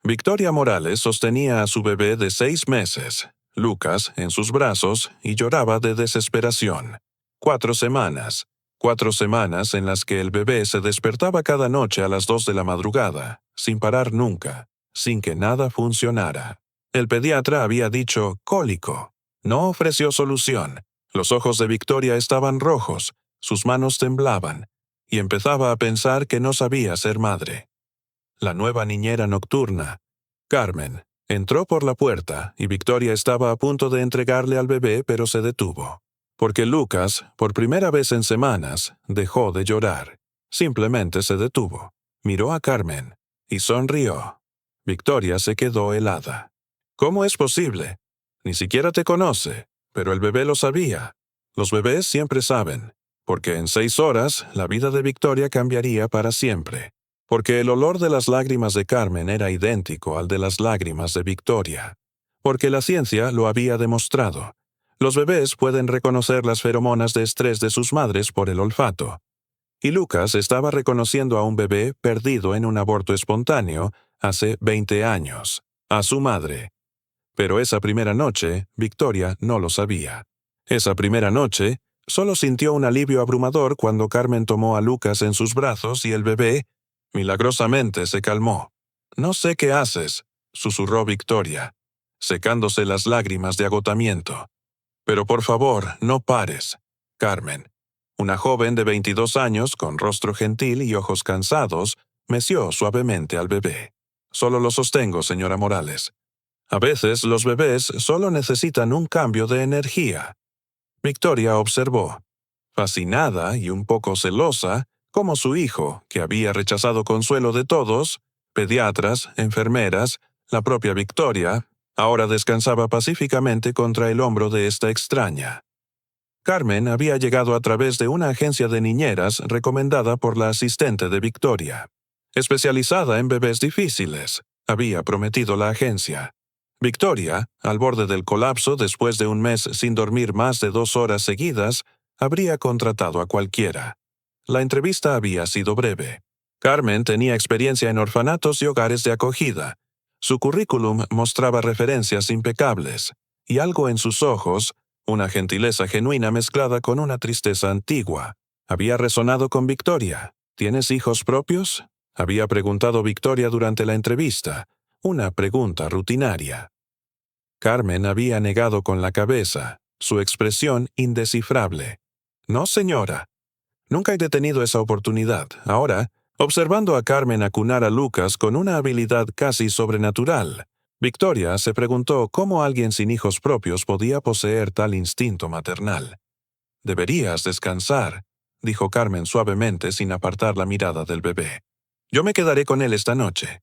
Victoria Morales sostenía a su bebé de 6 meses, Lucas, en sus brazos y lloraba de desesperación. 4 semanas. 4 semanas en las que el bebé se despertaba cada noche a las 2 de la madrugada, sin parar nunca, sin que nada funcionara. El pediatra había dicho cólico. No ofreció solución. Los ojos de Victoria estaban rojos, sus manos temblaban, y empezaba a pensar que no sabía ser madre. La nueva niñera nocturna, Carmen, entró por la puerta y Victoria estaba a punto de entregarle al bebé, pero se detuvo. Porque Lucas, por primera vez en semanas, dejó de llorar. Simplemente se detuvo, miró a Carmen y sonrió. Victoria se quedó helada. ¿Cómo es posible? Ni siquiera te conoce, pero el bebé lo sabía. Los bebés siempre saben, porque en 6 horas la vida de Victoria cambiaría para siempre. Porque el olor de las lágrimas de Carmen era idéntico al de las lágrimas de Victoria. Porque la ciencia lo había demostrado. Los bebés pueden reconocer las feromonas de estrés de sus madres por el olfato. Y Lucas estaba reconociendo a un bebé perdido en un aborto espontáneo hace 20 años, a su madre. Pero esa primera noche, Victoria no lo sabía. Esa primera noche, solo sintió un alivio abrumador cuando Carmen tomó a Lucas en sus brazos y el bebé, milagrosamente, se calmó. «No sé qué haces», susurró Victoria, secándose las lágrimas de agotamiento. «Pero por favor, no pares, Carmen». Una joven de 22 años, con rostro gentil y ojos cansados, meció suavemente al bebé. «Solo lo sostengo, señora Morales. A veces los bebés solo necesitan un cambio de energía». Victoria observó, fascinada y un poco celosa, cómo su hijo, que había rechazado consuelo de todos, pediatras, enfermeras, la propia Victoria, ahora descansaba pacíficamente contra el hombro de esta extraña. Carmen había llegado a través de una agencia de niñeras recomendada por la asistente de Victoria. Especializada en bebés difíciles, había prometido la agencia. Victoria, al borde del colapso después de un mes sin dormir más de 2 horas seguidas, habría contratado a cualquiera. La entrevista había sido breve. Carmen tenía experiencia en orfanatos y hogares de acogida. Su currículum mostraba referencias impecables, y algo en sus ojos, una gentileza genuina mezclada con una tristeza antigua, había resonado con Victoria. ¿Tienes hijos propios?, había preguntado Victoria durante la entrevista, una pregunta rutinaria. Carmen había negado con la cabeza, su expresión indescifrable. «No, señora. Nunca he detenido esa oportunidad. Ahora, observando a Carmen acunar a Lucas con una habilidad casi sobrenatural, Victoria se preguntó cómo alguien sin hijos propios podía poseer tal instinto maternal. «Deberías descansar», dijo Carmen suavemente sin apartar la mirada del bebé. «Yo me quedaré con él esta noche».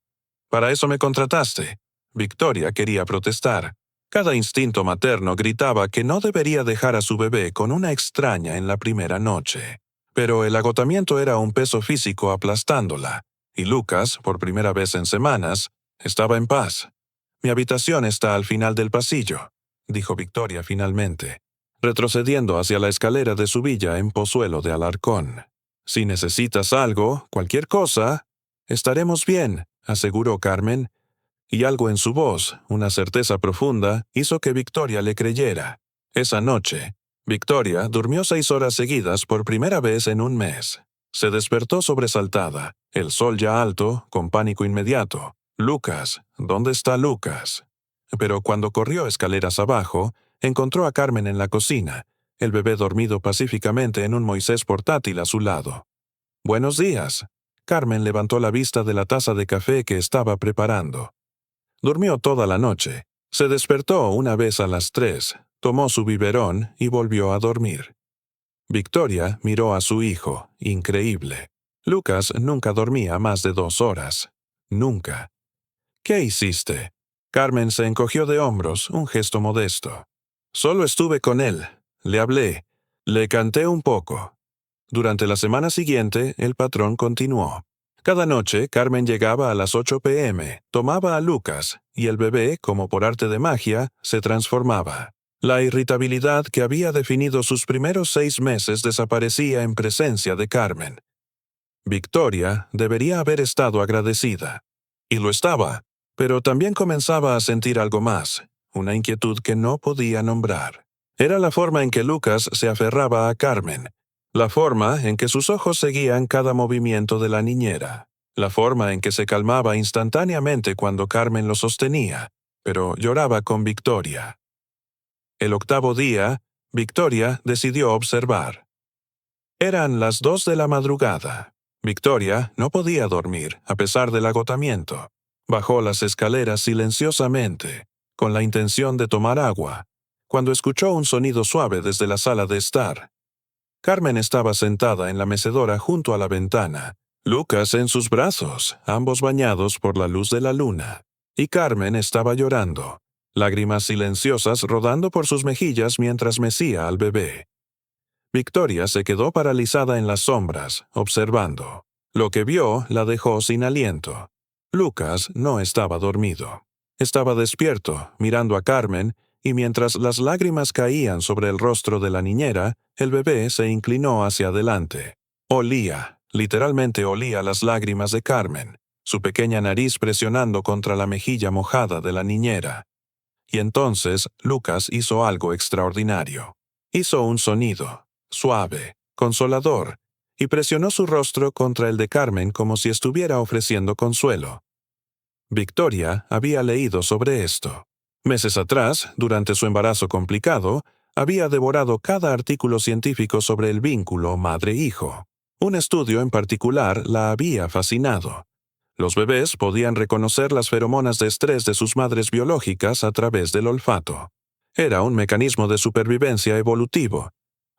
«Para eso me contrataste». Victoria quería protestar. Cada instinto materno gritaba que no debería dejar a su bebé con una extraña en la primera noche. Pero el agotamiento era un peso físico aplastándola, y Lucas, por primera vez en semanas, estaba en paz. «Mi habitación está al final del pasillo», dijo Victoria finalmente, retrocediendo hacia la escalera de su villa en Pozuelo de Alarcón. «Si necesitas algo, cualquier cosa, estaremos bien», aseguró Carmen, y algo en su voz, una certeza profunda, hizo que Victoria le creyera. Esa noche, Victoria durmió 6 horas seguidas por primera vez en un mes. Se despertó sobresaltada, el sol ya alto, con pánico inmediato. «Lucas, ¿dónde está Lucas?». Pero cuando corrió escaleras abajo, encontró a Carmen en la cocina, el bebé dormido pacíficamente en un Moisés portátil a su lado. «Buenos días». Carmen levantó la vista de la taza de café que estaba preparando. Durmió toda la noche. Se despertó una vez a las 3, tomó su biberón y volvió a dormir. Victoria miró a su hijo, increíble. Lucas nunca dormía más de 2 horas. Nunca. «¿Qué hiciste?». Carmen se encogió de hombros, un gesto modesto. «Solo estuve con él. Le hablé. Le canté un poco». Durante la semana siguiente, el patrón continuó. Cada noche, Carmen llegaba a las 8 p.m., tomaba a Lucas, y el bebé, como por arte de magia, se transformaba. La irritabilidad que había definido sus primeros 6 meses desaparecía en presencia de Carmen. Victoria debería haber estado agradecida. Y lo estaba. Pero también comenzaba a sentir algo más, una inquietud que no podía nombrar. Era la forma en que Lucas se aferraba a Carmen, la forma en que sus ojos seguían cada movimiento de la niñera, la forma en que se calmaba instantáneamente cuando Carmen lo sostenía, pero lloraba con Victoria. El octavo día, Victoria decidió observar. Eran las 2 de la madrugada. Victoria no podía dormir, a pesar del agotamiento. Bajó las escaleras silenciosamente, con la intención de tomar agua, cuando escuchó un sonido suave desde la sala de estar. Carmen estaba sentada en la mecedora junto a la ventana, Lucas en sus brazos, ambos bañados por la luz de la luna, y Carmen estaba llorando, lágrimas silenciosas rodando por sus mejillas mientras mecía al bebé. Victoria se quedó paralizada en las sombras, observando. Lo que vio la dejó sin aliento. Lucas no estaba dormido. Estaba despierto, mirando a Carmen, y mientras las lágrimas caían sobre el rostro de la niñera, el bebé se inclinó hacia adelante. Olía, literalmente olía las lágrimas de Carmen, su pequeña nariz presionando contra la mejilla mojada de la niñera. Y entonces Lucas hizo algo extraordinario. Hizo un sonido, suave, consolador, y presionó su rostro contra el de Carmen como si estuviera ofreciendo consuelo. Victoria había leído sobre esto. Meses atrás, durante su embarazo complicado, había devorado cada artículo científico sobre el vínculo madre-hijo. Un estudio en particular la había fascinado. Los bebés podían reconocer las feromonas de estrés de sus madres biológicas a través del olfato. Era un mecanismo de supervivencia evolutivo,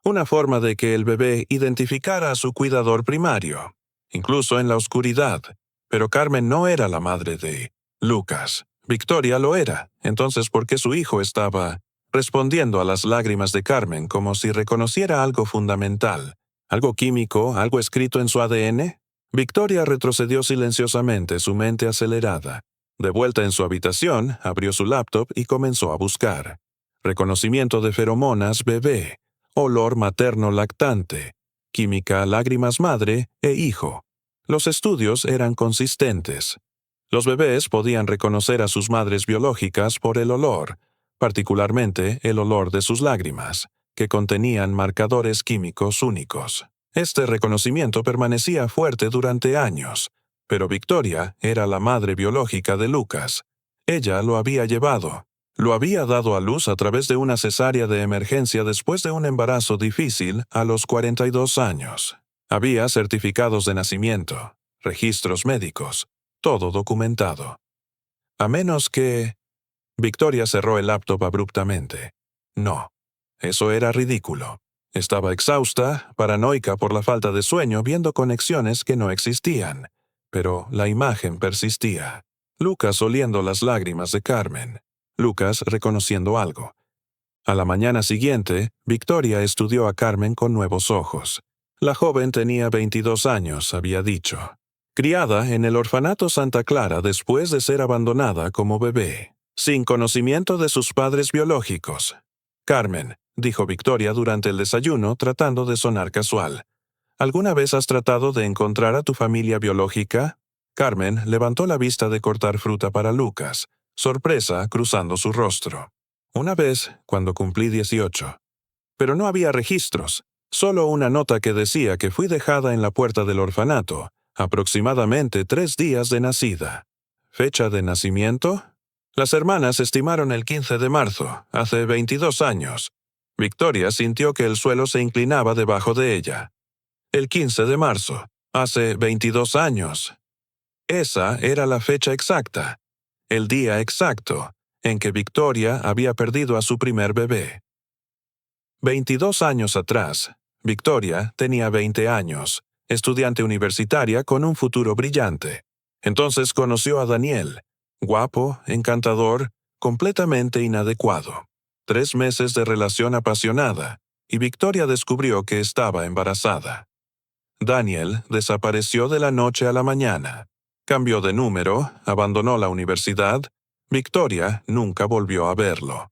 una forma de que el bebé identificara a su cuidador primario, incluso en la oscuridad. Pero Carmen no era la madre de Lucas. Victoria lo era. Entonces, ¿por qué su hijo estaba respondiendo a las lágrimas de Carmen como si reconociera algo fundamental? ¿Algo químico, algo escrito en su ADN? Victoria retrocedió silenciosamente, su mente acelerada. De vuelta en su habitación, abrió su laptop y comenzó a buscar. Reconocimiento de feromonas bebé, olor materno lactante, química lágrimas madre e hijo. Los estudios eran consistentes. Los bebés podían reconocer a sus madres biológicas por el olor, particularmente el olor de sus lágrimas, que contenían marcadores químicos únicos. Este reconocimiento permanecía fuerte durante años, pero Victoria era la madre biológica de Lucas. Ella lo había llevado. Lo había dado a luz a través de una cesárea de emergencia después de un embarazo difícil a los 42 años. Había certificados de nacimiento, registros médicos, todo documentado. A menos que... Victoria cerró el laptop abruptamente. No, eso era ridículo. Estaba exhausta, paranoica por la falta de sueño, viendo conexiones que no existían. Pero la imagen persistía. Lucas oliendo las lágrimas de Carmen. Lucas reconociendo algo. A la mañana siguiente, Victoria estudió a Carmen con nuevos ojos. La joven tenía 22 años, había dicho. Criada en el orfanato Santa Clara después de ser abandonada como bebé, sin conocimiento de sus padres biológicos. Carmen, dijo Victoria durante el desayuno tratando de sonar casual. ¿Alguna vez has tratado de encontrar a tu familia biológica? Carmen levantó la vista de cortar fruta para Lucas, sorpresa cruzando su rostro. Una vez, cuando cumplí 18. Pero no había registros, solo una nota que decía que fui dejada en la puerta del orfanato, aproximadamente 3 días de nacida. ¿Fecha de nacimiento? Las hermanas estimaron el 15 de marzo, hace 22 años. Victoria sintió que el suelo se inclinaba debajo de ella. El 15 de marzo, hace 22 años. Esa era la fecha exacta, el día exacto, en que Victoria había perdido a su primer bebé. 22 años atrás, Victoria tenía 20 años, estudiante universitaria con un futuro brillante. Entonces conoció a Daniel, guapo, encantador, completamente inadecuado. 3 meses de relación apasionada, y Victoria descubrió que estaba embarazada. Daniel desapareció de la noche a la mañana. Cambió de número, abandonó la universidad. Victoria nunca volvió a verlo.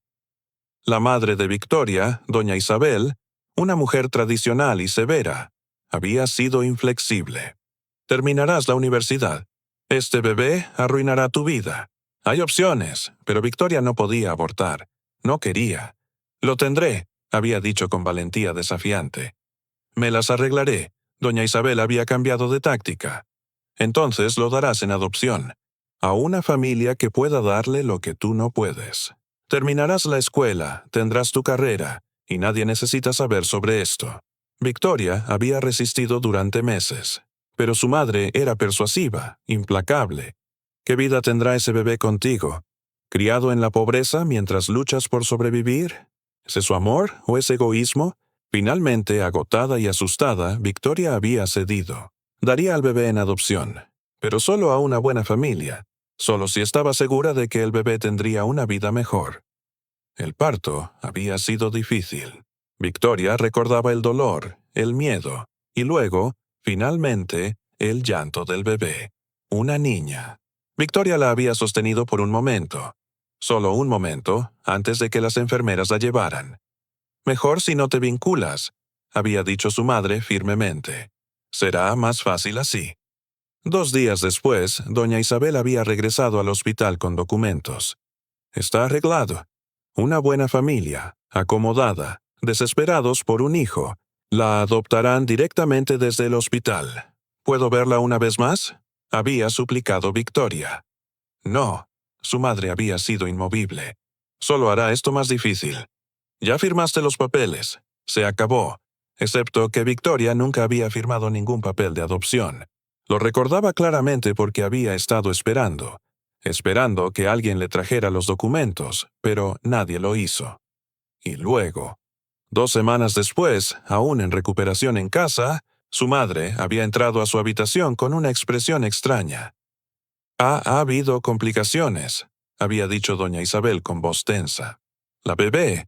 La madre de Victoria, doña Isabel, una mujer tradicional y severa, había sido inflexible. Terminarás la universidad. Este bebé arruinará tu vida. Hay opciones, pero Victoria no podía abortar. No quería. Lo tendré, había dicho con valentía desafiante. Me las arreglaré. Doña Isabel había cambiado de táctica. Entonces lo darás en adopción, a una familia que pueda darle lo que tú no puedes. Terminarás la escuela, tendrás tu carrera, y nadie necesita saber sobre esto. Victoria había resistido durante meses, pero su madre era persuasiva, implacable. ¿Qué vida tendrá ese bebé contigo? ¿Criado en la pobreza mientras luchas por sobrevivir? ¿Es su amor o es egoísmo? Finalmente, agotada y asustada, Victoria había cedido. Daría al bebé en adopción, pero solo a una buena familia, solo si estaba segura de que el bebé tendría una vida mejor. El parto había sido difícil. Victoria recordaba el dolor, el miedo, y luego, finalmente, el llanto del bebé. Una niña. Victoria la había sostenido por un momento, solo un momento, antes de que las enfermeras la llevaran. Mejor si no te vinculas, había dicho su madre firmemente. Será más fácil así. 2 días después, doña Isabel había regresado al hospital con documentos. Está arreglado. Una buena familia, acomodada, desesperados por un hijo. La adoptarán directamente desde el hospital. ¿Puedo verla una vez más? Había suplicado Victoria. No, su madre había sido inmovible. Solo hará esto más difícil. Ya firmaste los papeles. Se acabó. Excepto que Victoria nunca había firmado ningún papel de adopción. Lo recordaba claramente porque había estado esperando que alguien le trajera los documentos, pero nadie lo hizo. Y luego, 2 semanas después, aún en recuperación en casa, su madre había entrado a su habitación con una expresión extraña. Ha habido complicaciones, había dicho doña Isabel con voz tensa. La bebé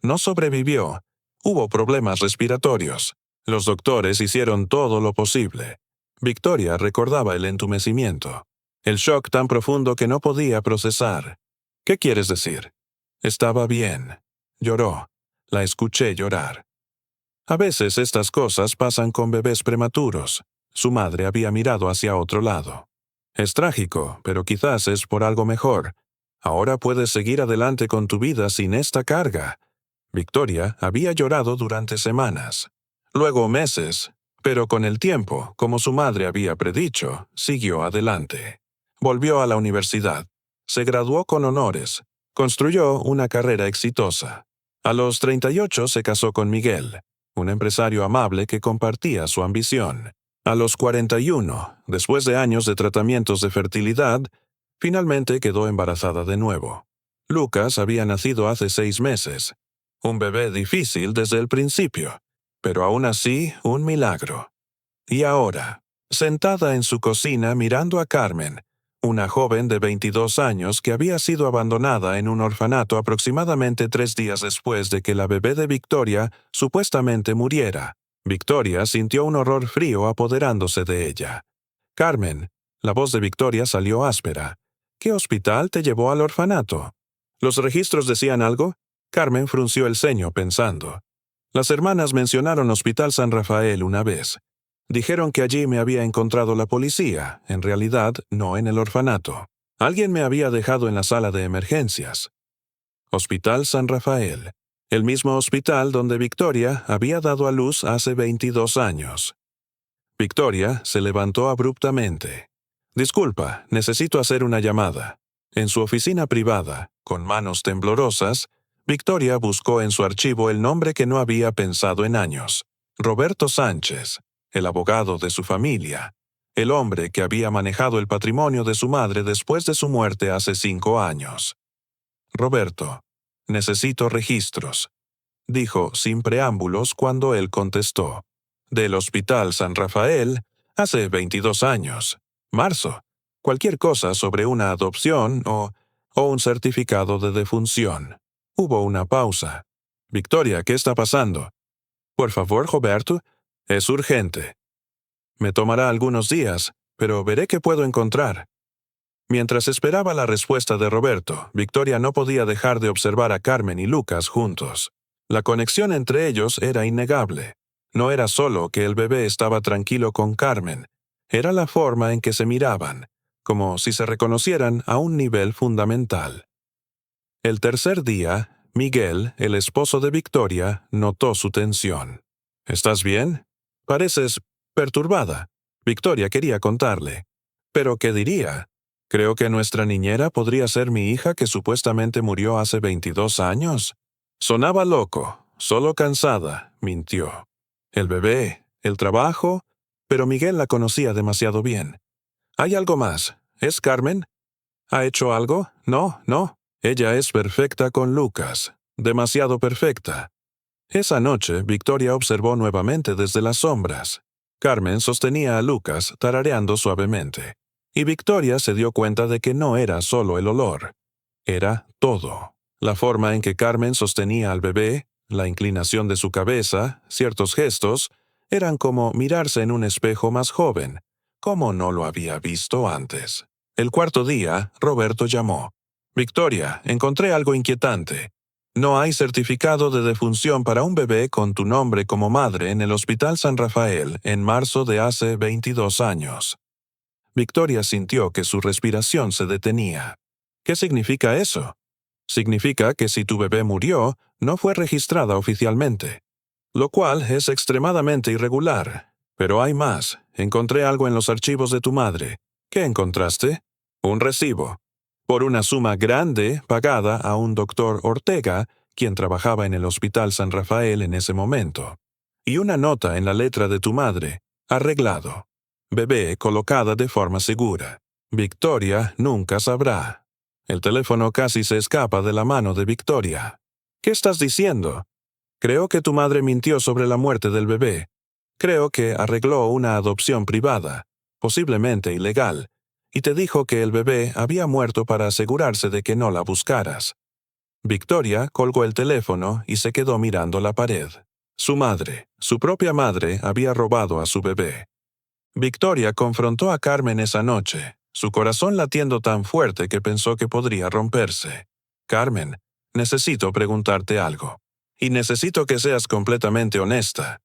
no sobrevivió. Hubo problemas respiratorios. Los doctores hicieron todo lo posible. Victoria recordaba el entumecimiento, el shock tan profundo que no podía procesar. ¿Qué quieres decir? Estaba bien. Lloró. La escuché llorar. A veces estas cosas pasan con bebés prematuros. Su madre había mirado hacia otro lado. Es trágico, pero quizás es por algo mejor. Ahora puedes seguir adelante con tu vida sin esta carga. Victoria había llorado durante semanas, luego meses, pero con el tiempo, como su madre había predicho, siguió adelante. Volvió a la universidad, se graduó con honores, construyó una carrera exitosa. A los 38 se casó con Miguel, un empresario amable que compartía su ambición. A los 41, después de años de tratamientos de fertilidad, finalmente quedó embarazada de nuevo. Lucas había nacido hace 6 meses. Un bebé difícil desde el principio, pero aún así un milagro. Y ahora, sentada en su cocina mirando a Carmen, una joven de 22 años que había sido abandonada en un orfanato aproximadamente 3 días después de que la bebé de Victoria supuestamente muriera. Victoria sintió un horror frío apoderándose de ella. Carmen, la voz de Victoria salió áspera. ¿Qué hospital te llevó al orfanato? ¿Los registros decían algo? Carmen frunció el ceño pensando. Las hermanas mencionaron Hospital San Rafael una vez. Dijeron que allí me había encontrado la policía, en realidad no en el orfanato. Alguien me había dejado en la sala de emergencias. Hospital San Rafael, el mismo hospital donde Victoria había dado a luz hace 22 años. Victoria se levantó abruptamente. Disculpa, necesito hacer una llamada. En su oficina privada, con manos temblorosas, Victoria buscó en su archivo el nombre que no había pensado en años. Roberto Sánchez, el abogado de su familia, el hombre que había manejado el patrimonio de su madre después de su muerte hace 5 años. Roberto, necesito registros, dijo sin preámbulos cuando él contestó. Del Hospital San Rafael, hace 22 años. Marzo. Cualquier cosa sobre una adopción o un certificado de defunción. Hubo una pausa. Victoria, ¿qué está pasando? Por favor, Roberto, es urgente. Me tomará algunos días, pero veré qué puedo encontrar. Mientras esperaba la respuesta de Roberto, Victoria no podía dejar de observar a Carmen y Lucas juntos. La conexión entre ellos era innegable. No era solo que el bebé estaba tranquilo con Carmen, era la forma en que se miraban, como si se reconocieran a un nivel fundamental. El tercer día, Miguel, el esposo de Victoria, notó su tensión. ¿Estás bien? Pareces perturbada. Victoria quería contarle. ¿Pero qué diría? Creo que nuestra niñera podría ser mi hija que supuestamente murió hace 22 años. Sonaba loco, solo cansada, mintió. El bebé, el trabajo, pero Miguel la conocía demasiado bien. ¿Hay algo más? ¿Es Carmen? ¿Ha hecho algo? No, no. Ella es perfecta con Lucas. Demasiado perfecta. Esa noche, Victoria observó nuevamente desde las sombras. Carmen sostenía a Lucas tarareando suavemente. Y Victoria se dio cuenta de que no era solo el olor. Era todo. La forma en que Carmen sostenía al bebé, la inclinación de su cabeza, ciertos gestos, eran como mirarse en un espejo más joven, como no lo había visto antes. El cuarto día, Roberto llamó. Victoria, encontré algo inquietante. No hay certificado de defunción para un bebé con tu nombre como madre en el Hospital San Rafael en marzo de hace 22 años. Victoria sintió que su respiración se detenía. ¿Qué significa eso? Significa que si tu bebé murió, no fue registrada oficialmente, lo cual es extremadamente irregular. Pero hay más. Encontré algo en los archivos de tu madre. ¿Qué encontraste? Un recibo. Por una suma grande pagada a un doctor Ortega, quien trabajaba en el Hospital San Rafael en ese momento. Y una nota en la letra de tu madre. Arreglado. Bebé colocada de forma segura. Victoria nunca sabrá. El teléfono casi se escapa de la mano de Victoria. ¿Qué estás diciendo? Creo que tu madre mintió sobre la muerte del bebé. Creo que arregló una adopción privada, posiblemente ilegal, y te dijo que el bebé había muerto para asegurarse de que no la buscaras. Victoria colgó el teléfono y se quedó mirando la pared. Su madre, su propia madre, había robado a su bebé. Victoria confrontó a Carmen esa noche, su corazón latiendo tan fuerte que pensó que podría romperse. Carmen, necesito preguntarte algo. Y necesito que seas completamente honesta.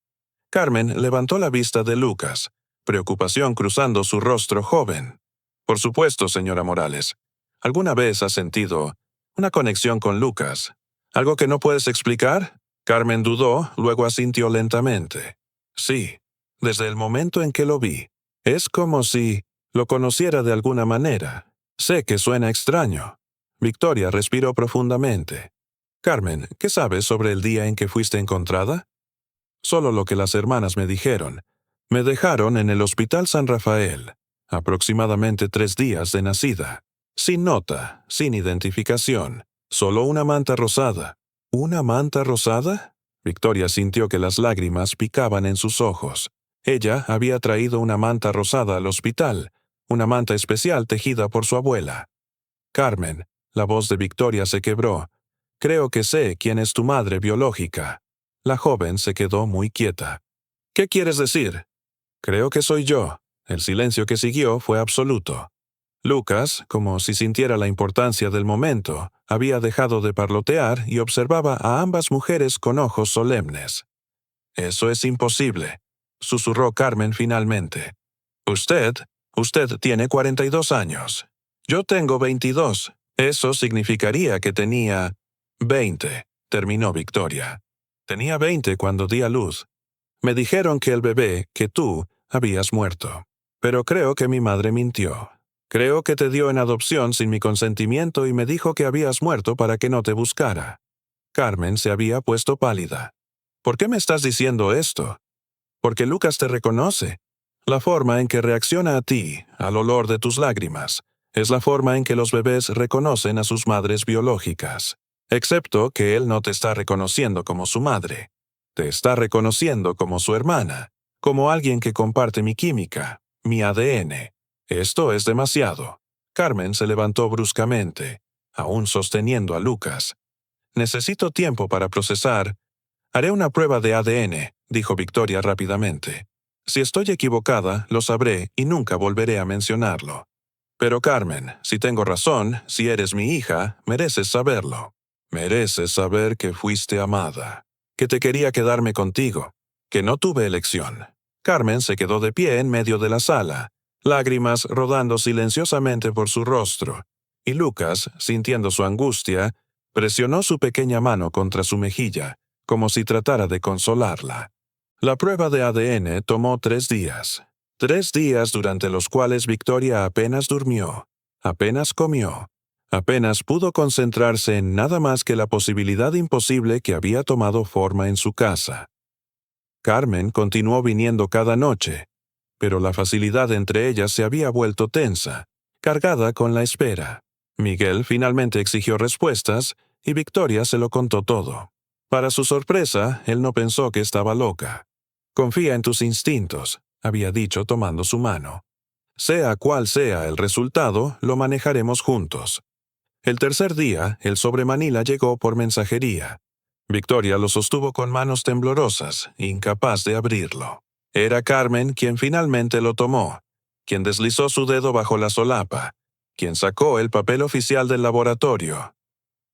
Carmen levantó la vista de Lucas, preocupación cruzando su rostro joven. Por supuesto, señora Morales. ¿Alguna vez has sentido una conexión con Lucas? ¿Algo que no puedes explicar? Carmen dudó, luego asintió lentamente. Sí, desde el momento en que lo vi. Es como si lo conociera de alguna manera. Sé que suena extraño. Victoria respiró profundamente. Carmen, ¿qué sabes sobre el día en que fuiste encontrada? Solo lo que las hermanas me dijeron. Me dejaron en el Hospital San Rafael, aproximadamente 3 días de nacida. Sin nota, sin identificación, solo una manta rosada. ¿Una manta rosada? Victoria sintió que las lágrimas picaban en sus ojos. Ella había traído una manta rosada al hospital, una manta especial tejida por su abuela. Carmen, la voz de Victoria se quebró. Creo que sé quién es tu madre biológica. La joven se quedó muy quieta. ¿Qué quieres decir? Creo que soy yo. El silencio que siguió fue absoluto. Lucas, como si sintiera la importancia del momento, había dejado de parlotear y observaba a ambas mujeres con ojos solemnes. Eso es imposible, susurró Carmen finalmente. Usted tiene 42 años. Yo tengo 22. Eso significaría que tenía 20, terminó Victoria. Tenía 20 cuando di a luz. Me dijeron que el bebé, que tú, habías muerto. Pero creo que mi madre mintió. Creo que te dio en adopción sin mi consentimiento y me dijo que habías muerto para que no te buscara. Carmen se había puesto pálida. ¿Por qué me estás diciendo esto? Porque Lucas te reconoce. La forma en que reacciona a ti, al olor de tus lágrimas, es la forma en que los bebés reconocen a sus madres biológicas. Excepto que él no te está reconociendo como su madre. Te está reconociendo como su hermana, como alguien que comparte mi química, mi ADN. Esto es demasiado. Carmen se levantó bruscamente, aún sosteniendo a Lucas. Necesito tiempo para procesar. Haré una prueba de ADN, dijo Victoria rápidamente. Si estoy equivocada, lo sabré y nunca volveré a mencionarlo. Pero Carmen, si tengo razón, si eres mi hija, mereces saberlo. Mereces saber que fuiste amada, que te quería quedarme contigo, que no tuve elección. Carmen se quedó de pie en medio de la sala, lágrimas rodando silenciosamente por su rostro, y Lucas, sintiendo su angustia, presionó su pequeña mano contra su mejilla, como si tratara de consolarla. La prueba de ADN tomó 3 días. 3 días durante los cuales Victoria apenas durmió, apenas comió, apenas pudo concentrarse en nada más que la posibilidad imposible que había tomado forma en su casa. Carmen continuó viniendo cada noche, pero la facilidad entre ellas se había vuelto tensa, cargada con la espera. Miguel finalmente exigió respuestas y Victoria se lo contó todo. Para su sorpresa, él no pensó que estaba loca. «Confía en tus instintos», había dicho tomando su mano. «Sea cual sea el resultado, lo manejaremos juntos». El tercer día, el sobre Manila llegó por mensajería. Victoria lo sostuvo con manos temblorosas, incapaz de abrirlo. Era Carmen quien finalmente lo tomó, quien deslizó su dedo bajo la solapa, quien sacó el papel oficial del laboratorio.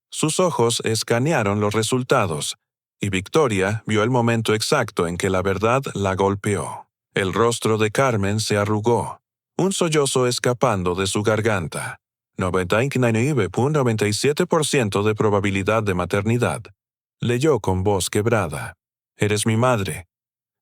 Sus ojos escanearon los resultados, y Victoria vio el momento exacto en que la verdad la golpeó. El rostro de Carmen se arrugó, un sollozo escapando de su garganta. 99.97% de probabilidad de maternidad. Leyó con voz quebrada. «Eres mi madre.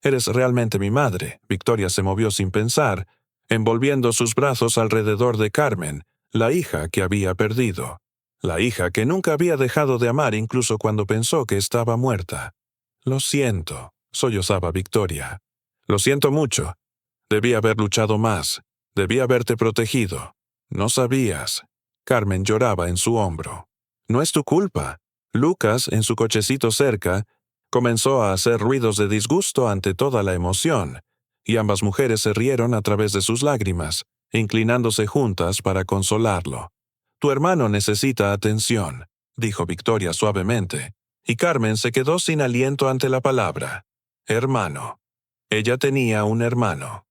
Eres realmente mi madre». Victoria se movió sin pensar, envolviendo sus brazos alrededor de Carmen, la hija que había perdido. La hija que nunca había dejado de amar incluso cuando pensó que estaba muerta. «Lo siento», sollozaba Victoria. «Lo siento mucho. Debí haber luchado más. Debí haberte protegido. No sabías». Carmen lloraba en su hombro. «No es tu culpa». Lucas, en su cochecito cerca, comenzó a hacer ruidos de disgusto ante toda la emoción, y ambas mujeres se rieron a través de sus lágrimas, inclinándose juntas para consolarlo. «Tu hermano necesita atención», dijo Victoria suavemente, y Carmen se quedó sin aliento ante la palabra. Hermano. Ella tenía un hermano.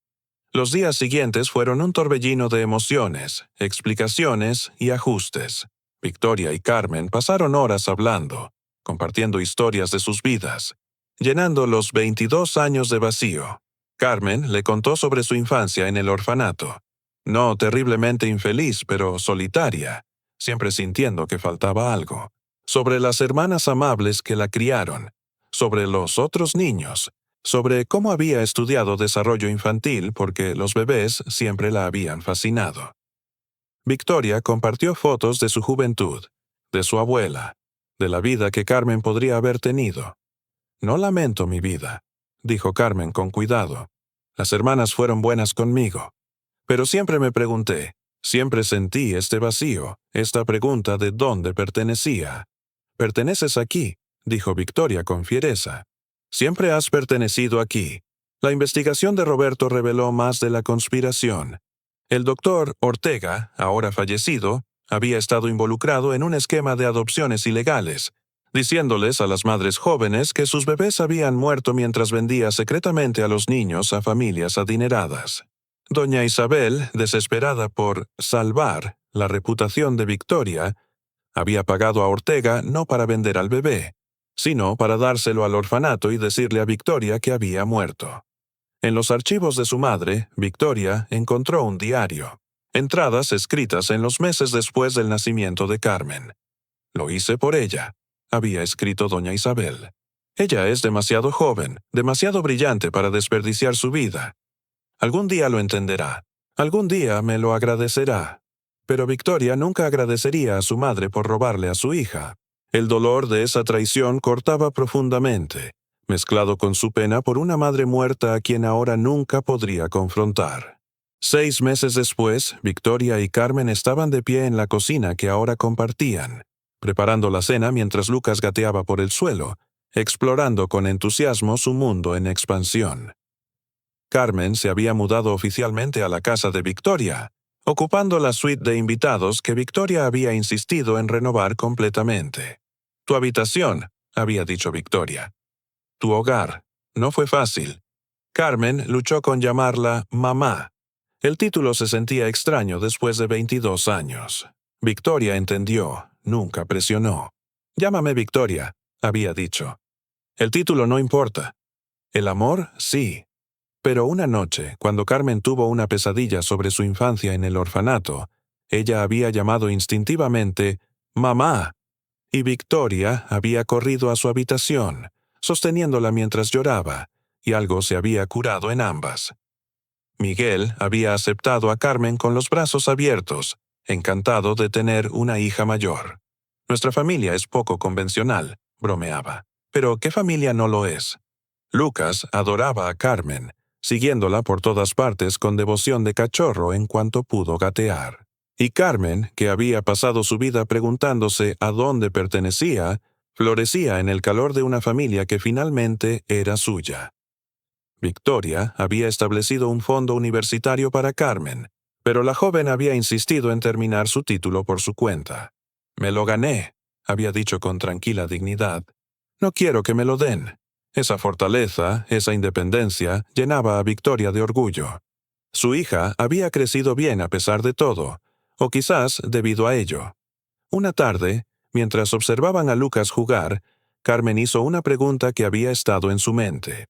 Los días siguientes fueron un torbellino de emociones, explicaciones y ajustes. Victoria y Carmen pasaron horas hablando, compartiendo historias de sus vidas, llenando los 22 años de vacío. Carmen le contó sobre su infancia en el orfanato. No terriblemente infeliz, pero solitaria, siempre sintiendo que faltaba algo. Sobre las hermanas amables que la criaron, sobre los otros niños, sobre cómo había estudiado desarrollo infantil porque los bebés siempre la habían fascinado. Victoria compartió fotos de su juventud, de su abuela, de la vida que Carmen podría haber tenido. «No lamento mi vida», dijo Carmen con cuidado. «Las hermanas fueron buenas conmigo. Pero siempre me pregunté, siempre sentí este vacío, esta pregunta de dónde pertenecía». «Perteneces aquí», dijo Victoria con fiereza. «Siempre has pertenecido aquí». La investigación de Roberto reveló más de la conspiración. El doctor Ortega, ahora fallecido, había estado involucrado en un esquema de adopciones ilegales, diciéndoles a las madres jóvenes que sus bebés habían muerto mientras vendía secretamente a los niños a familias adineradas. Doña Isabel, desesperada por salvar la reputación de Victoria, había pagado a Ortega no para vender al bebé, sino para dárselo al orfanato y decirle a Victoria que había muerto. En los archivos de su madre, Victoria encontró un diario, entradas escritas en los meses después del nacimiento de Carmen. «Lo hice por ella», había escrito doña Isabel. «Ella es demasiado joven, demasiado brillante para desperdiciar su vida. Algún día lo entenderá. Algún día me lo agradecerá». Pero Victoria nunca agradecería a su madre por robarle a su hija. El dolor de esa traición cortaba profundamente, mezclado con su pena por una madre muerta a quien ahora nunca podría confrontar. 6 meses después, Victoria y Carmen estaban de pie en la cocina que ahora compartían, preparando la cena mientras Lucas gateaba por el suelo, explorando con entusiasmo su mundo en expansión. Carmen se había mudado oficialmente a la casa de Victoria, ocupando la suite de invitados que Victoria había insistido en renovar completamente. «Tu habitación», había dicho Victoria. «Tu hogar». No fue fácil. Carmen luchó con llamarla mamá. El título se sentía extraño después de 22 años. Victoria entendió, nunca presionó. «Llámame Victoria», había dicho. «El título no importa. El amor, sí». Pero una noche, cuando Carmen tuvo una pesadilla sobre su infancia en el orfanato, ella había llamado instintivamente «Mamá», y Victoria había corrido a su habitación, sosteniéndola mientras lloraba, y algo se había curado en ambas. Miguel había aceptado a Carmen con los brazos abiertos, encantado de tener una hija mayor. «Nuestra familia es poco convencional», bromeaba. «Pero ¿qué familia no lo es?» Lucas adoraba a Carmen, siguiéndola por todas partes con devoción de cachorro en cuanto pudo gatear. Y Carmen, que había pasado su vida preguntándose a dónde pertenecía, florecía en el calor de una familia que finalmente era suya. Victoria había establecido un fondo universitario para Carmen, pero la joven había insistido en terminar su título por su cuenta. «Me lo gané», había dicho con tranquila dignidad. «No quiero que me lo den». Esa fortaleza, esa independencia, llenaba a Victoria de orgullo. Su hija había crecido bien a pesar de todo, o quizás debido a ello. Una tarde, mientras observaban a Lucas jugar, Carmen hizo una pregunta que había estado en su mente.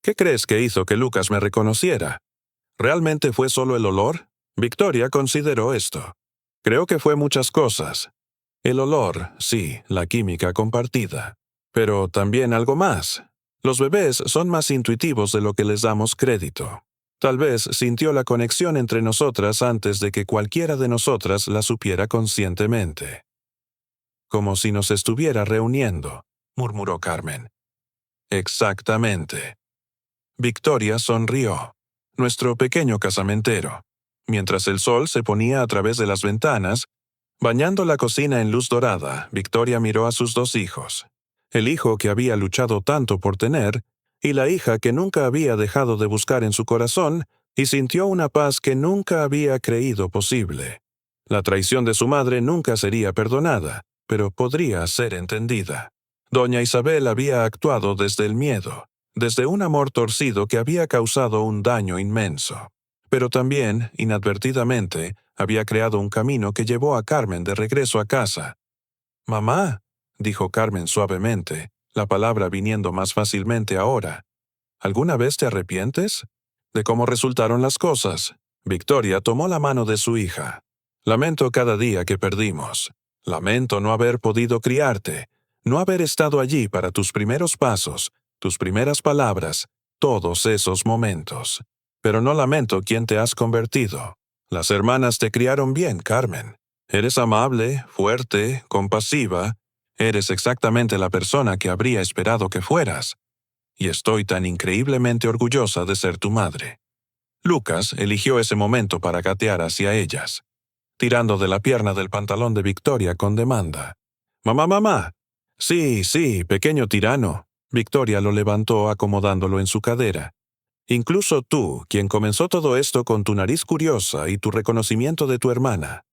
«¿Qué crees que hizo que Lucas me reconociera? ¿Realmente fue solo el olor?» Victoria consideró esto. «Creo que fue muchas cosas. El olor, sí, la química compartida. Pero también algo más. Los bebés son más intuitivos de lo que les damos crédito. Tal vez sintió la conexión entre nosotras antes de que cualquiera de nosotras la supiera conscientemente». «Como si nos estuviera reuniendo», murmuró Carmen. «Exactamente». Victoria sonrió. «Nuestro pequeño casamentero». Mientras el sol se ponía a través de las ventanas, bañando la cocina en luz dorada, Victoria miró a sus dos hijos. El hijo que había luchado tanto por tener, y la hija que nunca había dejado de buscar en su corazón, y sintió una paz que nunca había creído posible. La traición de su madre nunca sería perdonada, pero podría ser entendida. Doña Isabel había actuado desde el miedo, desde un amor torcido que había causado un daño inmenso. Pero también, inadvertidamente, había creado un camino que llevó a Carmen de regreso a casa. «Mamá», dijo Carmen suavemente, la palabra viniendo más fácilmente ahora. «¿Alguna vez te arrepientes? De cómo resultaron las cosas». Victoria tomó la mano de su hija. «Lamento cada día que perdimos. Lamento no haber podido criarte, no haber estado allí para tus primeros pasos, tus primeras palabras, todos esos momentos. Pero no lamento quién te has convertido. Las hermanas te criaron bien, Carmen. Eres amable, fuerte, compasiva. Eres exactamente la persona que habría esperado que fueras. Y estoy tan increíblemente orgullosa de ser tu madre». Lucas eligió ese momento para gatear hacia ellas, tirando de la pierna del pantalón de Victoria con demanda. «Mamá, mamá». «Sí, sí, pequeño tirano». Victoria lo levantó acomodándolo en su cadera. «Incluso tú, quien comenzó todo esto con tu nariz curiosa y tu reconocimiento de tu hermana».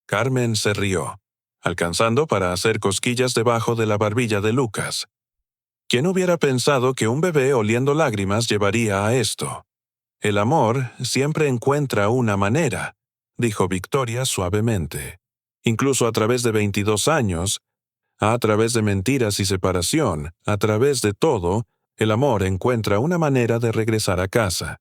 Carmen se rió, alcanzando para hacer cosquillas debajo de la barbilla de Lucas. ¿Quién hubiera pensado que un bebé oliendo lágrimas llevaría a esto? «El amor siempre encuentra una manera», dijo Victoria suavemente. «Incluso a través de 22 años, a través de mentiras y separación, a través de todo, el amor encuentra una manera de regresar a casa».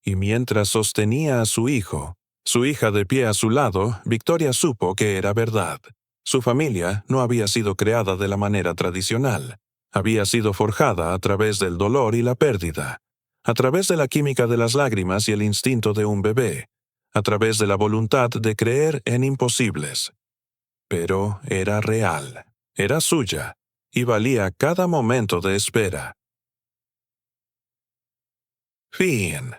Y mientras sostenía a su hija de pie a su lado, Victoria supo que era verdad. Su familia no había sido creada de la manera tradicional. Había sido forjada a través del dolor y la pérdida, a través de la química de las lágrimas y el instinto de un bebé, a través de la voluntad de creer en imposibles. Pero era real, era suya, y valía cada momento de espera. Fin.